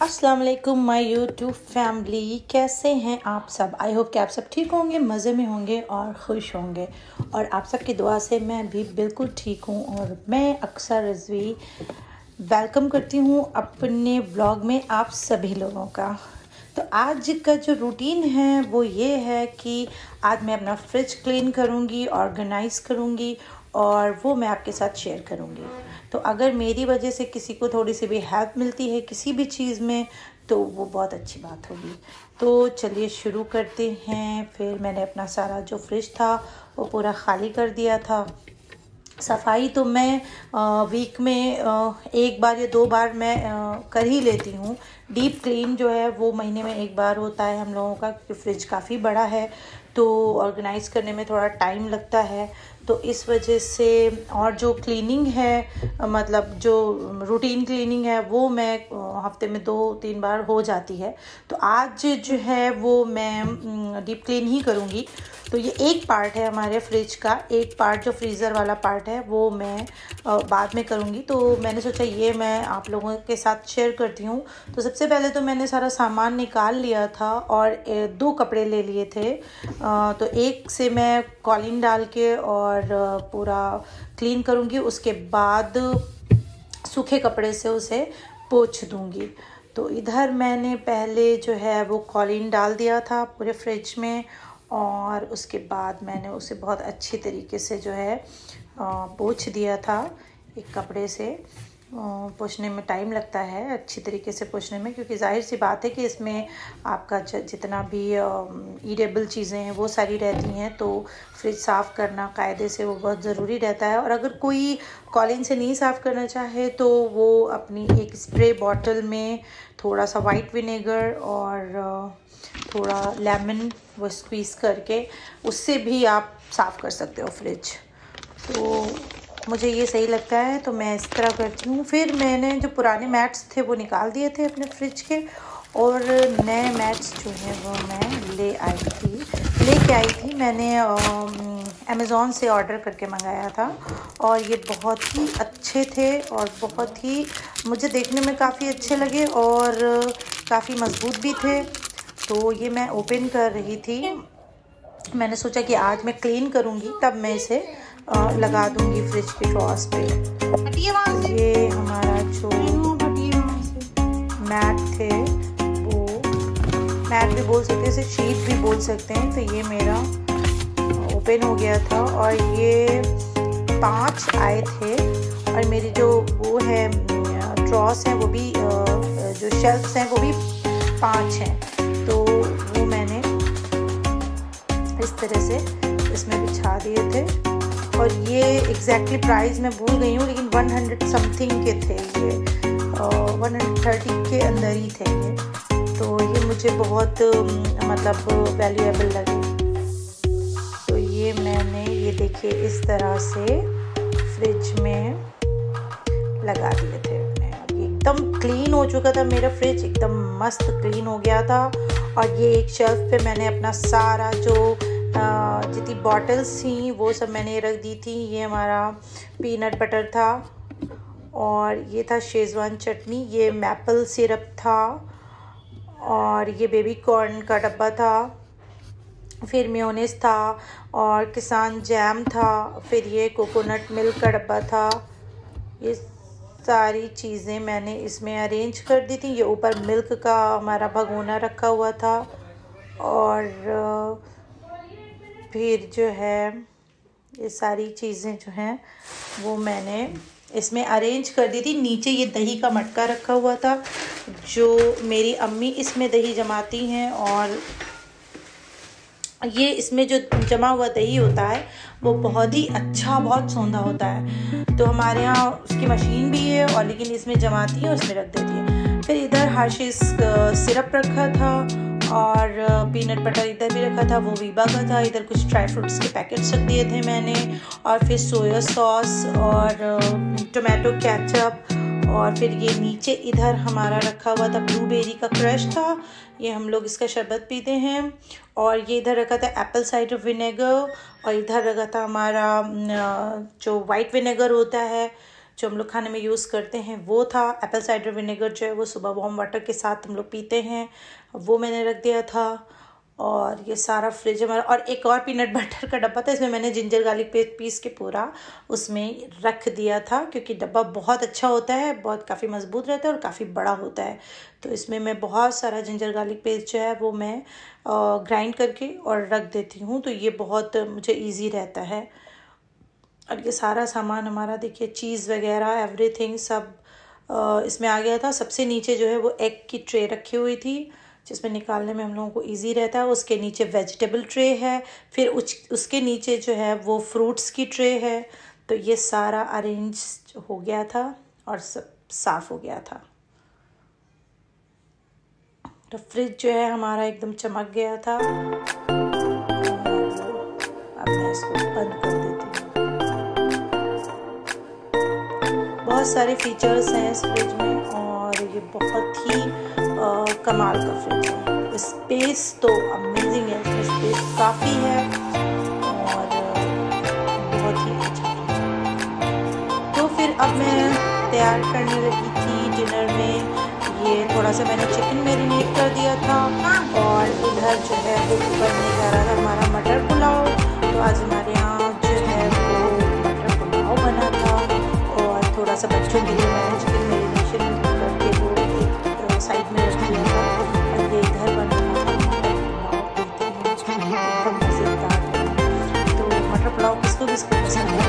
अस्सलाम वालेकुम my YouTube family, कैसे हैं आप सब। आई होप कि आप सब ठीक होंगे, मज़े में होंगे और ख़ुश होंगे। और आप सब की दुआ से मैं भी बिल्कुल ठीक हूँ। और मैं अक्सर रिजवी वेलकम करती हूँ अपने ब्लॉग में आप सभी लोगों का। तो आज का जो रूटीन है वो ये है कि आज मैं अपना फ्रिज क्लीन करूँगी, ऑर्गेनाइज़ करूँगी और वो मैं आपके साथ शेयर करूँगी। तो अगर मेरी वजह से किसी को थोड़ी सी भी हेल्प मिलती है किसी भी चीज़ में तो वो बहुत अच्छी बात होगी। तो चलिए शुरू करते हैं। फिर मैंने अपना सारा जो फ्रिज था वो पूरा ख़ाली कर दिया था। सफाई तो मैं वीक में एक बार या दो बार मैं कर ही लेती हूँ। डीप क्लीन जो है वो महीने में एक बार होता है हम लोगों का, क्योंकि फ्रिज काफ़ी बड़ा है तो ऑर्गेनाइज़ करने में थोड़ा टाइम लगता है। तो इस वजह से और जो क्लीनिंग है मतलब जो रूटीन क्लीनिंग है वो मैं हफ्ते में 2-3 बार हो जाती है। तो आज जो है वो मैं डीप क्लीन ही करूँगी। तो ये एक पार्ट है हमारे फ्रिज का, एक पार्ट जो फ्रीज़र वाला पार्ट है वो मैं बाद में करूँगी। तो मैंने सोचा ये मैं आप लोगों के साथ शेयर करती हूँ। तो सबसे पहले तो मैंने सारा सामान निकाल लिया था और 2 कपड़े ले लिए थे। तो एक से मैं कॉलिन डाल के और पूरा क्लीन करूँगी, उसके बाद सूखे कपड़े से उसे पोंछ दूँगी। तो इधर मैंने पहले जो है वो कॉलिन डाल दिया था पूरे फ्रिज में और उसके बाद मैंने उसे बहुत अच्छी तरीके से जो है पोंछ दिया था। एक कपड़े से पोंछने में टाइम लगता है अच्छी तरीके से पोंछने में, क्योंकि जाहिर सी बात है कि इसमें आपका जितना भी ईडेबल चीज़ें हैं वो सारी रहती हैं। तो फ्रिज साफ़ करना कायदे से वो बहुत ज़रूरी रहता है। और अगर कोई कॉलिन से नहीं साफ़ करना चाहे तो वो अपनी एक स्प्रे बॉटल में थोड़ा सा वाइट विनेगर और थोड़ा लेमन वो स्क्वीज़ करके उससे भी आप साफ़ कर सकते हो फ्रिज। तो मुझे ये सही लगता है तो मैं इस तरह करती हूँ। फिर मैंने जो पुराने मैट्स थे वो निकाल दिए थे अपने फ्रिज के और नए मैट्स जो हैं वो मैं लेके आई थी। मैंने अमेज़ॉन से ऑर्डर करके मंगाया था और ये बहुत ही अच्छे थे और बहुत ही मुझे देखने में काफ़ी अच्छे लगे और काफ़ी मज़बूत भी थे। तो ये मैं ओपन कर रही थी। मैंने सोचा कि आज मैं क्लीन करूँगी तब मैं इसे लगा दूँगी फ्रिज के ड्रॉर्स पे। ये हमारा जो मैट थे वो मैट भी बोल सकते हैं, इसे शीट भी बोल सकते हैं। तो ये मेरा ओपन हो गया था और ये 5 आए थे और मेरी जो वो है ड्रॉर्स हैं वो भी जो शेल्फ्स हैं वो भी 5 हैं। तो वो मैंने इस तरह से इसमें बिछा दिए थे और ये एग्जैक्टली प्राइस मैं भूल गई हूँ लेकिन 100 समथिंग के थे, ये 130 के अंदर ही थे ये। तो ये मुझे बहुत मतलब वैल्यूएबल लगे। तो ये मैंने ये देखिए इस तरह से फ्रिज में लगा दिए थे। एकदम क्लीन हो चुका था मेरा फ्रिज, एकदम मस्त क्लीन हो गया था। और ये एक शेल्फ पे मैंने अपना सारा जो जितनी बॉटल्स थी वो सब मैंने रख दी थी। ये हमारा पीनट बटर था और ये था शेज़वान चटनी, ये मैपल सिरप था और ये बेबी कॉर्न का डब्बा था, फिर मेयोनेज़ था और किसान जैम था, फिर ये कोकोनट मिल्क का डब्बा था। ये सारी चीज़ें मैंने इसमें अरेंज कर दी थी। ये ऊपर मिल्क का हमारा भगोना रखा हुआ था और फिर जो है ये सारी चीज़ें जो हैं वो मैंने इसमें अरेंज कर दी थी। नीचे ये दही का मटका रखा हुआ था जो मेरी अम्मी इसमें दही जमाती हैं और ये इसमें जो जमा हुआ दही होता है वो बहुत ही अच्छा, बहुत सौंधा होता है। तो हमारे यहाँ उसकी मशीन भी है और लेकिन इसमें जमाती है, उसमें रख देती है। फिर इधर हर्शीज़ सिरप रखा था और पीनट बटर इधर भी रखा था, वो वीबा का था। इधर कुछ ड्राई फ्रूट्स के पैकेट्स रख दिए थे मैंने और फिर सोया सॉस और टोमेटो केचप। और फिर ये नीचे इधर हमारा रखा हुआ था ब्लूबेरी का क्रश था, ये हम लोग इसका शरबत पीते हैं। और ये इधर रखा था एप्पल साइडर विनेगर और इधर रखा था हमारा जो वाइट विनेगर होता है जो हम लोग खाने में यूज़ करते हैं वो था। एप्पल साइडर विनेगर जो है वो सुबह वार्म वाटर के साथ हम लोग पीते हैं, वो मैंने रख दिया था। और ये सारा फ्रिज हमारा, और एक और पीनट बटर का डब्बा था, इसमें मैंने जिंजर गार्लिक पेस्ट पीस के पूरा उसमें रख दिया था, क्योंकि डब्बा बहुत अच्छा होता है, बहुत काफ़ी मज़बूत रहता है और काफ़ी बड़ा होता है। तो इसमें मैं बहुत सारा जिंजर गार्लिक पेस्ट जो है वो मैं ग्राइंड करके और रख देती हूँ, तो ये बहुत मुझे ईजी रहता है। और ये सारा सामान हमारा देखिए, चीज़ वगैरह एवरीथिंग सब इसमें आ गया था। सबसे नीचे जो है वो एग की ट्रे रखी हुई थी, जिसमें निकालने में हम लोगों को इजी रहता है। उसके नीचे वेजिटेबल ट्रे है, फिर उसके नीचे जो है वो फ्रूट्स की ट्रे है। तो ये सारा अरेंज हो गया था और सब साफ़ हो गया था। तो फ्रिज जो है हमारा एकदम चमक गया था। अब मैं इसको बंद कर देती हूँ। बहुत सारे फीचर्स हैं इस फ्रिज में और ये बहुत ही कमाल का फ्रिज है। स्पेस तो अमेजिंग है, इसमें स्पेस काफ़ी है और बहुत ही अच्छा है। तो फिर अब मैं तैयार करने लगी थी डिनर में। ये थोड़ा सा मैंने चिकन मैरिनेट कर दिया था और इधर जो है वो बनने जा रहा था हमारा मटर पुलाव। तो आज हमारे यहाँ जो है वो मटर पुलाव बना था और थोड़ा सा बच्चों के लिए मैंने चिकन मैरिनेशन करके वो एक साइड में रख दिया था। और ये इधर बना था एकदम मज़ेदार। तो मटर पुलाव किसको पसंद है?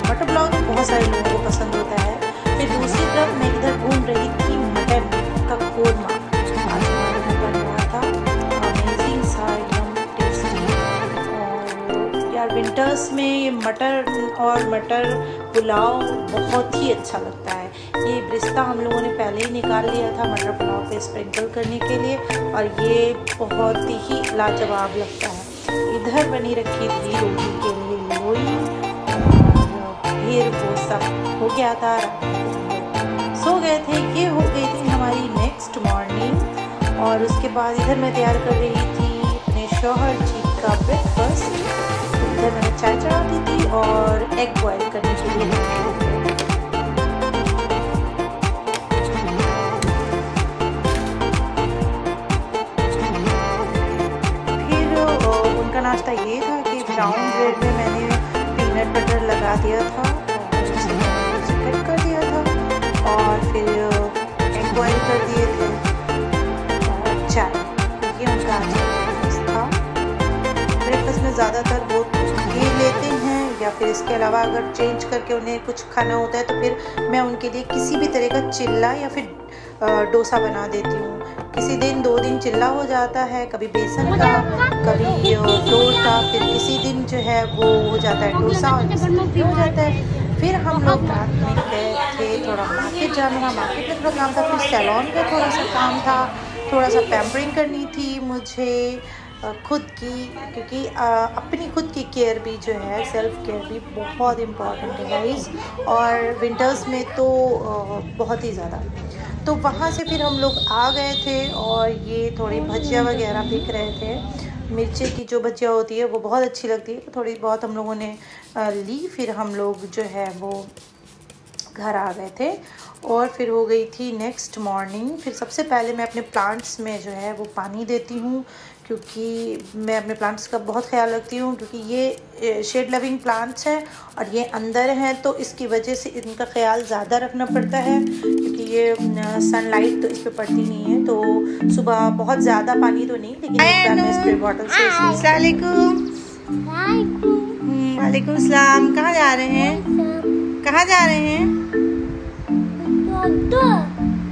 मटर पुलाव तो बहुत सारे लोगों को पसंद होता है। फिर दूसरी तरफ मैं इधर भून रही थी मटन का कोरमा। आज हमारे घर बन रहा था, अमेजिंग सा, एकदम टेस्टी। और यार विंटर्स में ये मटर और मटर पुलाव बहुत ही अच्छा लगता है। ये ब्रिस्ता हम लोगों ने पहले ही निकाल लिया था मटर पुलाव पे स्प्रिंकल करने के लिए और ये बहुत ही लाजवाब लगता है। इधर बनी रखी थी रोटी के लिए लोई, फिर वो सब हो गया था, सो गए थे। ये हो गई थी हमारी नेक्स्ट मॉर्निंग। और उसके बाद इधर मैं तैयार कर रही थी अपने शौहर जी का ब्रेकफास्ट। इधर मैंने चाय चढ़ा दी थी और एग बॉयल करने के लिए रखी थी। फिर उनका नाश्ता ये था कि ब्राउन ब्रेड में मैंने पीनट बटर लगा दिया था और उसे मैंने कट कर दिया था और फिर एग बॉयल कर दिए थे और चाय। ये उनका आज ब्रेकफास्ट था। ब्रेकफास्ट में ज़्यादातर वो ये लेते हैं या फिर इसके अलावा अगर चेंज करके उन्हें कुछ खाना होता है तो फिर मैं उनके लिए किसी भी तरह का चिल्ला या फिर डोसा बना देती हूँ। किसी दिन 2 दिन चिल्ला हो जाता है, कभी बेसन का, कभी फ्लोर का, फिर किसी दिन जो है वो हो जाता है डोसा और किसी दिन भी हो जाता है। फिर हम लोग रात में गए थे, थोड़ा मार्केट जाना था, मार्केट में थोड़ा काम था, फिर सैलून का थोड़ा सा काम था, थोड़ा सा पैम्परिंग करनी थी मुझे खुद की, क्योंकि अपनी खुद की केयर भी जो है, सेल्फ केयर भी बहुत इम्पॉर्टेंट है गाइस, और विंटर्स में तो बहुत ही ज़्यादा। तो वहाँ से फिर हम लोग आ गए थे और ये थोड़ी भजिया वगैरह बिक रहे थे। मिर्ची की जो भजिया होती है वो बहुत अच्छी लगती है, तो थोड़ी बहुत हम लोगों ने ली। फिर हम लोग जो है वो घर आ गए थे और फिर हो गई थी नेक्स्ट मॉर्निंग। फिर सबसे पहले मैं अपने प्लांट्स में जो है वो पानी देती हूँ, क्योंकि मैं अपने प्लांट्स का बहुत ख्याल रखती हूँ, क्योंकि ये शेड लविंग प्लांट्स हैं और ये अंदर हैं, तो इसकी वजह से इनका ख्याल ज़्यादा रखना पड़ता है, क्योंकि ये सनलाइट तो इस पर पड़ती नहीं है। तो सुबह बहुत ज़्यादा पानी तो नहीं, लेकिन एक बार मैं स्प्रे बॉटल से। वालेकुम सलाम। कहाँ जा रहे हैं? कहाँ जा रहे हैं?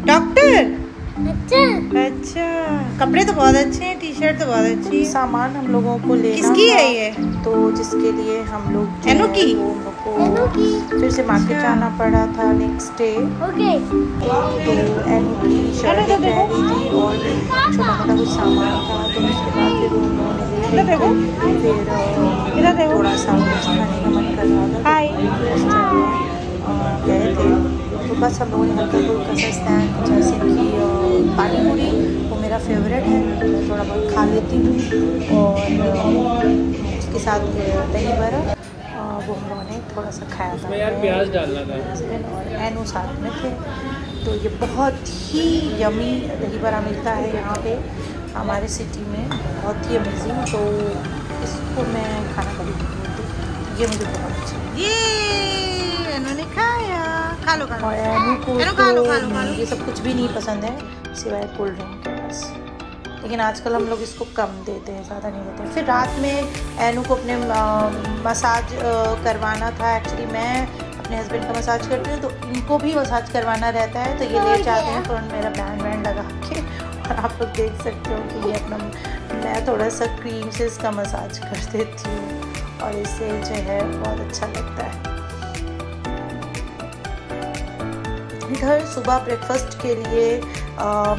डॉक्टर। अच्छा, कपड़े तो बहुत अच्छे हैं, टी शर्ट तो बहुत अच्छी है। सामान हम लोगों को लेना किसकी है ये? तो जिसके लिए हम लोग फिर से मार्केट जाना पड़ा था नेक्स्ट डे। तो एनु की शर्ट रह गई थी और छोटा मोटा कुछ सामान था, तो उसके बाद फिर उन्होंने ले फिर थोड़ा सा खाने का मन कर रहा था, गए थे। तो बस हम लोगों ने हल्का फुल्का सा स्नैक जैसे कि पानी पूरी, वो मेरा फेवरेट है, मैं थोड़ा बहुत खा लेती हूँ, और उसके साथ दही बड़ा वो हम लोगों ने थोड़ा सा खाया था। यार प्याज डालना था। हस्बैंड और एनू साथ में थे। तो ये बहुत ही यमी दही बड़ा मिलता है यहाँ पे हमारे सिटी में, बहुत ही अमेजिंग। तो इसको मैं खाना कभी नहीं बोलती, ये मुझे बहुत अच्छा है। ये इन्होंने खाया, खा लो खा लो। और एनू को खा लो तो ये सब कुछ भी नहीं पसंद है सिवाय कोल्ड ड्रिंक के बस। लेकिन आजकल हम लोग इसको कम देते हैं, ज़्यादा नहीं देते हैं। फिर रात में एनू को अपने मसाज करवाना था। एक्चुअली मैं अपने हस्बैंड का मसाज करती हूँ, तो इनको भी मसाज करवाना रहता है। तो ये ले जाते हैं फ़ौरन मेरा बैंड वैंड लगा के। और आप लोग देख सकते हो कि ये अपना, मैं थोड़ा सा क्रीम से इसका मसाज कर देती हूँ और इससे जो है बहुत अच्छा लगता है। इधर सुबह ब्रेकफास्ट के लिए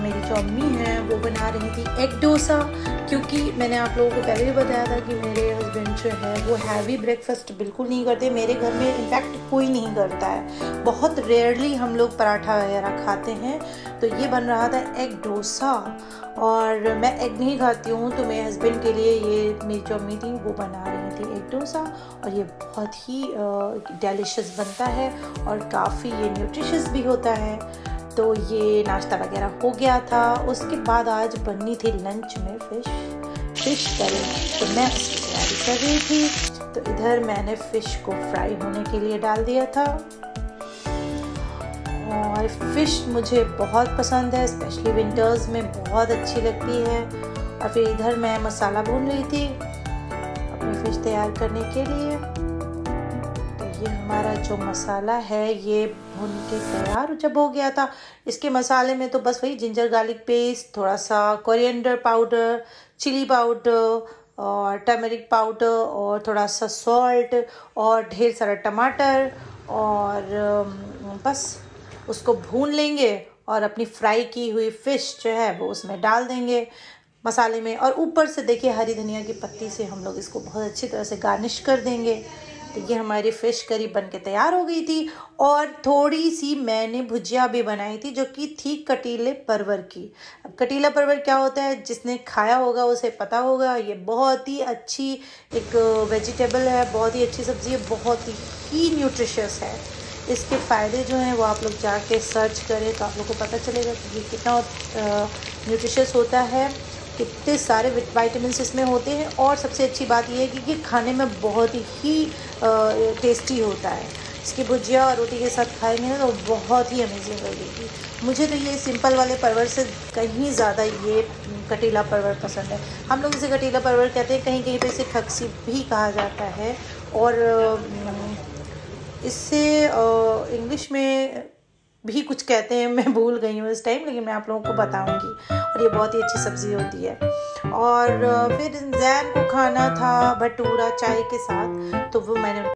मेरी जो अम्मी हैं वो बना रही थी एग डोसा, क्योंकि मैंने आप लोगों को पहले भी बताया था कि मेरे हस्बैंड जो है वो हैवी ब्रेकफास्ट बिल्कुल नहीं करते। मेरे घर में इनफैक्ट कोई नहीं करता है, बहुत रेयरली हम लोग पराठा वगैरह खाते हैं। तो ये बन रहा था एग डोसा, और मैं एग नहीं खाती हूँ, तो मेरे हस्बैंड के लिए ये मेरी जो अम्मी थी वो बना रही थी एग डोसा। और ये बहुत ही डेलिशियस बनता है और काफ़ी ये न्यूट्रिशियस भी होता है। तो ये नाश्ता वगैरह हो गया था। उसके बाद आज बननी थी लंच में फिश करी, तो मैं उसकी तैयारी कर रही थी। तो इधर मैंने फ़िश को फ्राई होने के लिए डाल दिया था। और फ़िश मुझे बहुत पसंद है, स्पेशली विंटर्स में बहुत अच्छी लगती है। और फिर इधर मैं मसाला भून रही थी अपनी फ़िश तैयार करने के लिए। तो ये हमारा जो मसाला है ये भून के तैयार जब हो गया था। इसके मसाले में तो बस वही जिंजर गार्लिक पेस्ट, थोड़ा सा कोरिएंडर पाउडर, चिली पाउडर और टर्मरिक पाउडर और थोड़ा सा सॉल्ट और ढेर सारा टमाटर, और बस उसको भून लेंगे और अपनी फ्राई की हुई फ़िश जो है वो उसमें डाल देंगे मसाले में। और ऊपर से देखिए हरी धनिया की पत्ती से हम लोग इसको बहुत अच्छी तरह से गार्निश कर देंगे। तो ये हमारी फ़िश करी बनके तैयार हो गई थी। और थोड़ी सी मैंने भुजिया भी बनाई थी जो कि थी कटीले परवर की। अब कटीला परवर क्या होता है, जिसने खाया होगा उसे पता होगा। ये बहुत ही अच्छी एक वेजिटेबल है, बहुत ही अच्छी सब्ज़ी है, बहुत ही न्यूट्रिशियस है। इसके फ़ायदे जो हैं वो आप लोग जाके सर्च करें तो आप लोग को पता चलेगा कि ये कितना न्यूट्रिशियस होता है, कितने सारे विटामिन्स इसमें होते हैं। और सबसे अच्छी बात यह है कि ये खाने में बहुत ही टेस्टी होता है। इसकी भुजिया और रोटी के साथ खाएंगे ना तो बहुत ही अमेजिंग लगेगी। मुझे तो ये सिंपल वाले परवर से कहीं ज़्यादा ये कटीला परवर पसंद है। हम लोग इसे कटीला परवर कहते हैं, कहीं कहीं पे इसे खक्सी भी कहा जाता है। और इससे इंग्लिश में भी कुछ कहते हैं, मैं भूल गई हूँ इस टाइम, लेकिन मैं आप लोगों को बताऊंगी। और ये बहुत ही अच्छी सब्ज़ी होती है। और फिर जैन को खाना था भटूरा चाय के साथ, तो वो मैंने